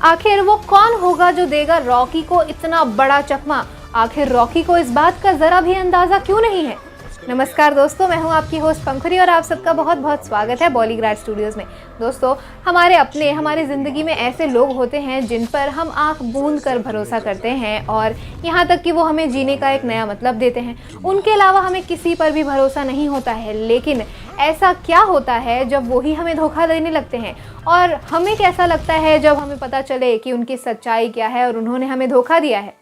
आखिर वो कौन होगा जो देगा रॉकी को इतना बड़ा चकमा? आखिर रॉकी को इस बात का जरा भी अंदाजा क्यों नहीं है? नमस्कार दोस्तों, मैं हूं आपकी होस्ट पंखुरी और आप सबका बहुत बहुत स्वागत है बॉलीग्राड स्टूडियोज़ में। दोस्तों, हमारी ज़िंदगी में ऐसे लोग होते हैं जिन पर हम आंख बूंद कर भरोसा करते हैं और यहाँ तक कि वो हमें जीने का एक नया मतलब देते हैं। उनके अलावा हमें किसी पर भी भरोसा नहीं होता है, लेकिन ऐसा क्या होता है जब वही हमें धोखा देने लगते हैं? और हमें कैसा लगता है जब हमें पता चले कि उनकी सच्चाई क्या है और उन्होंने हमें धोखा दिया है?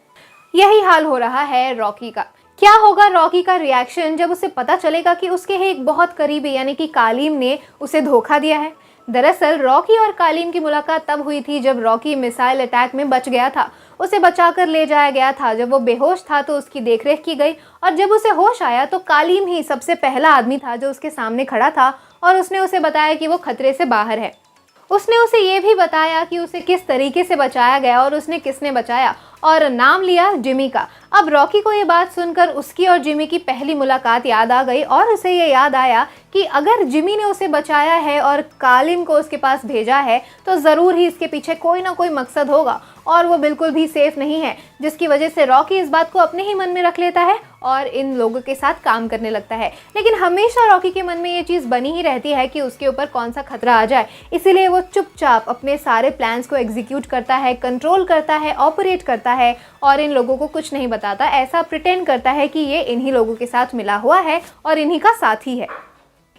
यही हाल हो रहा है रॉकी का। क्या होगा रॉकी का रिएक्शन जब उसे पता चलेगा कि उसके एक बहुत करीबी यानी कि कालीम ने उसे धोखा दिया है? दरअसल रॉकी और कालीम की मुलाकात तब हुई थी जब रॉकी मिसाइल अटैक में बच गया था। उसे बचाकर ले जाया गया था। जब वो बेहोश था तो उसकी देखरेख की गई और जब उसे होश आया तो कालीम ही सबसे पहला आदमी था जो उसके सामने खड़ा था और उसने उसे बताया कि वो खतरे से बाहर है। उसने उसे ये भी बताया कि उसे किस तरीके से बचाया गया और उसने किसने बचाया, और नाम लिया जिमी का। अब रॉकी को ये बात सुनकर उसकी और जिमी की पहली मुलाकात याद आ गई और उसे ये याद आया कि अगर जिमी ने उसे बचाया है और कालीम को उसके पास भेजा है तो ज़रूर ही इसके पीछे कोई ना कोई मकसद होगा और वो बिल्कुल भी सेफ नहीं है, जिसकी वजह से रॉकी इस बात को अपने ही मन में रख लेता है और इन लोगों के साथ काम करने लगता है। लेकिन हमेशा रॉकी के मन में ये चीज़ बनी ही रहती है कि उसके ऊपर कौन सा खतरा आ जाए, इसीलिए वो चुपचाप अपने सारे प्लान्स को एग्जीक्यूट करता है, कंट्रोल करता है, ऑपरेट करता है और इन लोगों को कुछ नहीं बताता। ऐसा प्रिटेंड करता है कि ये इन्हीं लोगों के साथ मिला हुआ है और इन्हीं का साथी है।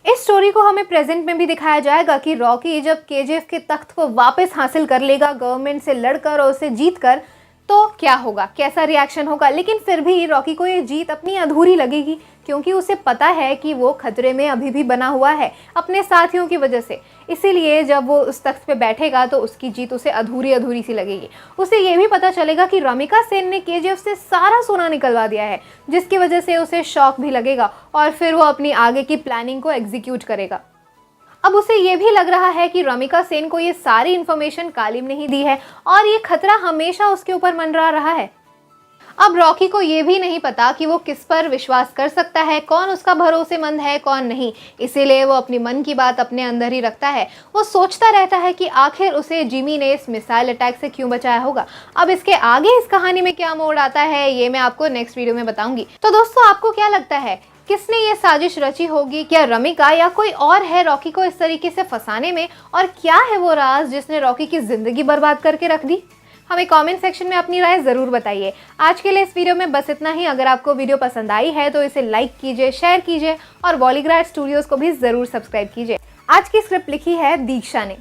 इस स्टोरी को हमें प्रेजेंट में भी दिखाया जाएगा कि रॉकी जब केजीएफ के तख्त को वापस हासिल कर लेगा गवर्नमेंट से लड़कर और उसे जीत कर, तो क्या होगा, कैसा रिएक्शन होगा। लेकिन फिर भी रॉकी को ये जीत अपनी अधूरी लगेगी क्योंकि उसे पता है कि वो खतरे में अभी भी बना हुआ है अपने साथियों की वजह से। इसीलिए जब वो उस तख्त पे बैठेगा तो उसकी जीत उसे अधूरी अधूरी सी लगेगी। उसे ये भी पता चलेगा कि रमिका सेन ने केजीएफ से सारा सोना निकलवा दिया है, जिसकी वजह से उसे शॉक भी लगेगा और फिर वो अपनी आगे की प्लानिंग को एग्जीक्यूट करेगा। अब उसे ये भी लग रहा है कि रमिका सेन को ये सारी इन्फॉर्मेशन कालीम ने ही दी है और ये खतरा हमेशा उसके ऊपर मंडरा रहा है। अब रॉकी को ये भी नहीं पता कि वो किस पर विश्वास कर सकता है, कौन उसका भरोसेमंद है, कौन नहीं। इसीलिए वो अपनी मन की बात अपने अंदर ही रखता है। वो सोचता रहता है कि आखिर उसे जिमी ने इस मिसाइल अटैक से क्यों बचाया होगा। अब इसके आगे इस कहानी में क्या मोड़ आता है ये मैं आपको नेक्स्ट वीडियो में बताऊंगी। तो दोस्तों, आपको क्या लगता है, किसने ये साजिश रची होगी? क्या रमिका या कोई और है रॉकी को इस तरीके से फंसाने में? और क्या है वो राज जिसने रॉकी की जिंदगी बर्बाद करके रख दी? हमें कमेंट सेक्शन में अपनी राय ज़रूर बताइए। आज के लिए इस वीडियो में बस इतना ही। अगर आपको वीडियो पसंद आई है तो इसे लाइक कीजिए, शेयर कीजिए और बॉलीग्राड स्टूडियोज़ को भी ज़रूर सब्सक्राइब कीजिए। आज की स्क्रिप्ट लिखी है दीक्षा ने।